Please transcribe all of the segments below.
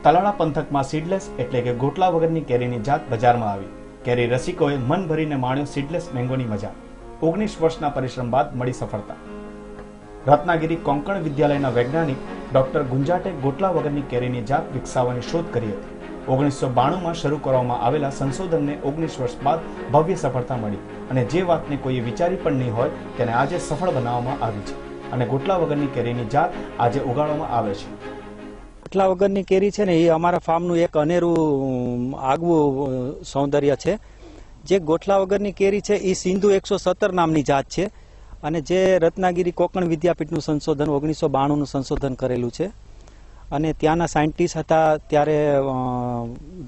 તલાળા પંથકમાં સીડલેસ એટલે કે ગોટલા વગરની કેરીની જાત બજારમાં આવી। કેરી રસિકોએ મન ભરીને માણ્યો સીડલેસ મેંગોની મજા। 19 વર્ષના પરિશ્રમ બાદ મળી સફળતા। રત્નાગીરી કોંકણ વિદ્યાલયના વૈજ્ઞાનિક ડોક્ટર ગુંજાટે ગોટલા વગરની કેરીની જાત વિકસાવવાની શોધ કરી હતી। 1992માં શરૂ કરવામાં આવેલા સંશોધનને 19 વર્ષ બાદ ભવ્ય સફળતા મળી અને જે વાતને કોઈએ વિચારી પણ નહીં હોય તેને આજે સફળ બનાવવામાં આવી છે અને ગોટલા વગરની કેરીની જાત આજે ઉગાડવામાં આવે છે। ગોટલા વગરની કેરી છે ને એ અમારા ફાર્મનું એક અનેરું આગવું સૌંદર્ય છે। જે ગોટલા વગરની કેરી છે એ સિંધુ 117 નામની જાત છે અને જે રત્નાગીરી કોંકણ વિદ્યાપીઠનું સંશોધન 1992નું સંશોધન કરેલું છે અને ત્યાંના સાયન્ટિસ્ટ હતા ત્યારે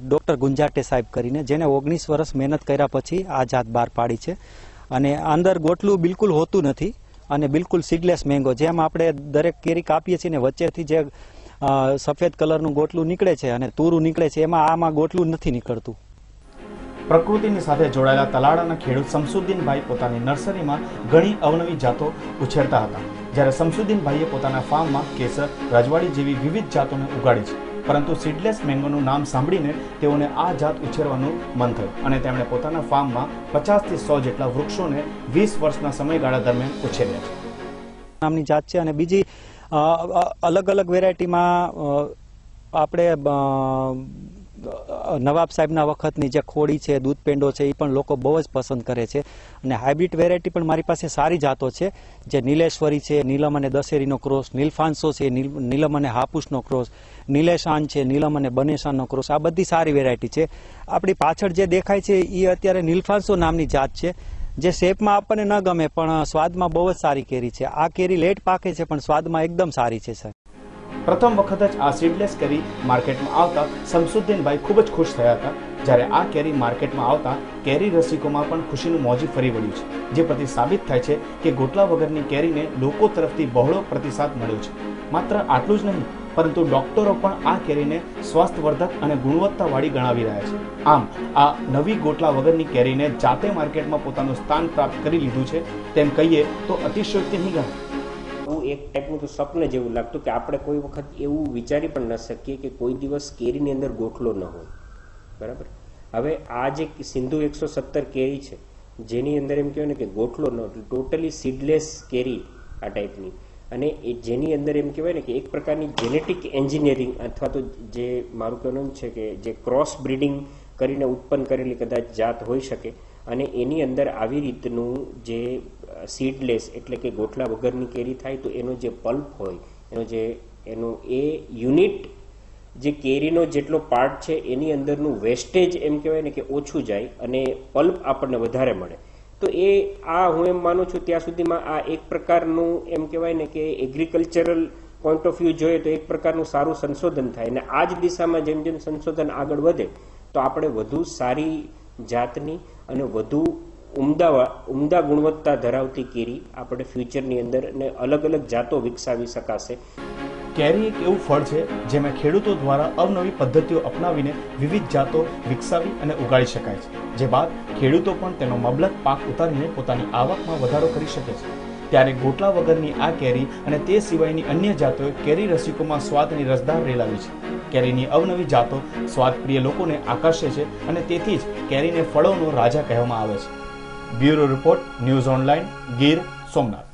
ડોક્ટર ગુંજાટે સાહેબ કરીને જેને 19 વર્ષ મહેનત કર્યા પછી આ જાત બહાર પાડી છે અને અંદર ગોટલું બિલકુલ હોતું નથી અને બિલકુલ સીડલેસ મેંગો જેમ આપણે દરેક કેરી કાપીએ છીએ ને વચ્ચેથી જે સફેદ કલરનું ગોટલું નીકળે છે અને તુરું નીકળે છે એમાં આમાં ગોટલું નથી નીકળતું। પ્રકૃતિની સાથે જોડાયેલા તલાળાના ખેડૂત શમસુદ્દીનભાઈ પોતાની નર્સરીમાં ઘણી અવનવી જાતો ઉછેરતા હતા। જ્યારે શમસુદ્દીનભાઈએ પોતાના ફાર્મમાં કેસર, રજવાડી જેવી વિવિધ જાતોને ઉગાડી છે, પરંતુ સીડલેસ મેંગોનું નામ સાંભળીને તેઓને આ જાત ઉછેરવાનું મન થયું અને તેમણે પોતાના ફાર્મમાં 50 થી 100 જેટલા વૃક્ષોને 20 વર્ષના સમયગાળા દરમિયાન ઉછેર્યા છે। નામની જાત છે અને બીજી અલગ અલગ વેરાયટીમાં આપણે નવાબ સાહેબના વખતની જે ખોડી છે, દૂધ પેંડો છે એ પણ લોકો બહુ જ પસંદ કરે છે અને હાઇબ્રિડ વેરાયટી પણ મારી પાસે સારી જાતો છે જે નીલેશ્વરી છે, નીલમ અને દશેરીનો ક્રોસ, નીલફાન્સો છે, નીલમ અને હાપુસનો ક્રોસ, નીલેશાન છે, નીલમ અને બનેશાનનો ક્રોસ, આ બધી સારી વેરાયટી છે। આપણી પાછળ જે દેખાય છે એ અત્યારે નીલફાન્સો નામની જાત છે જે શેપમાં આપણને ન ગમે પણ સ્વાદમાં બહુ જ સારી કેરી છે। આ કેરી લેટ પાકે છે પણ સ્વાદમાં એકદમ સારી છે સર। પ્રથમ વખત જ આ સીડલેસ કેરી માર્કેટમાં આવતા શમસુદ્દીનભાઈ ખૂબ જ ખુશ થયા હતા। જ્યારે આ કેરી માર્કેટમાં આવતા કેરી રસિકોમાં પણ ખુશીનું મોજી ફરી વળ્યું છે, જે પરથી સાબિત થાય છે કે ગોટલા વગરની કેરીને લોકો તરફથી બહોળો પ્રતિસાદ મળ્યો છે। માત્ર આટલું જ નહીં પરંતુ ડોક્ટરો પણ આ કેરીને સ્વાસ્થ્યવર્ધક અને ગુણવત્તાવાળી ગણાવી રહ્યા છે। આમ આ નવી ગોટલા વગરની કેરીને જાતે માર્કેટમાં પોતાનું સ્થાન પ્રાપ્ત કરી લીધું છે તેમ કહીએ તો અતિશયોક્તિ નહીં ગણાય। એક ટાઈપનું તો સ્વપ્ન જેવું લાગતું કે આપણે કોઈ વખત એવું વિચારી પણ ન શકીએ કે કોઈ દિવસ કેરીની અંદર ગોટલો ન હોય, બરાબર। હવે આ જે સિંધુ 117 કેરી છે જેની અંદર એમ કહેવાય ને કે ગોટલો ન, ટોટલી સીડલેસ કેરી આ ટાઈપની, અને એ જેની અંદર એમ કહેવાય ને કે એક પ્રકારની જેનેટિક એન્જિનિયરિંગ અથવા તો જે મારું કહેવાનું છે કે જે ક્રોસ બ્રીડિંગ કરીને ઉત્પન્ન કરેલી કદાચ જાત હોઈ શકે અને એની અંદર આવી રીતનું જે સીડલેસ એટલે કે ગોટલા વગરની કેરી થાય તો એનો જે પલ્પ હોય એનું એ યુનિટ જે કેરીનો જેટલો પાર્ટ છે એની અંદરનું વેસ્ટેજ એમ કહેવાય ને કે ઓછું જાય અને પલ્પ આપણને વધારે મળે। તો એ હું એમ માનું છું ત્યાં સુધીમાં આ એક પ્રકારનું એમ કહેવાય ને કે એગ્રીકલ્ચરલ પોઈન્ટ ઓફ વ્યૂ જોઈએ તો એક પ્રકારનું સારું સંશોધન થાય અને આ જ દિશામાં જેમ જેમ સંશોધન આગળ વધે તો આપણે વધુ સારી જાતની અને વધુ ઉમદા ગુણવત્તા ધરાવતી કેરી આપણે ફ્યુચરની અંદર અને અલગ અલગ જાતો વિકસાવી શકાશે। કેરી એક એવું ફળ છે જેમાં ખેડૂતો દ્વારા અવનવી પદ્ધતિઓ અપનાવીને વિવિધ જાતો વિકસાવી અને ઉગાડી શકાય છે, જે બાદ ખેડૂતો પણ તેનો મબલક પાક ઉતારીને પોતાની આવકમાં વધારો કરી શકે છે। ત્યારે ગોટલા વગરની આ કેરી અને તે સિવાયની અન્ય જાતોએ કેરી રસિકોમાં સ્વાદની રસધાર રેલાવી છે। કેરીની અવનવી જાતો સ્વાદપ્રિય લોકોને આકર્ષે છે અને તેથી જ કેરીને ફળોનો રાજા કહેવામાં આવે છે। Bureau report, news online, Gir Somnath.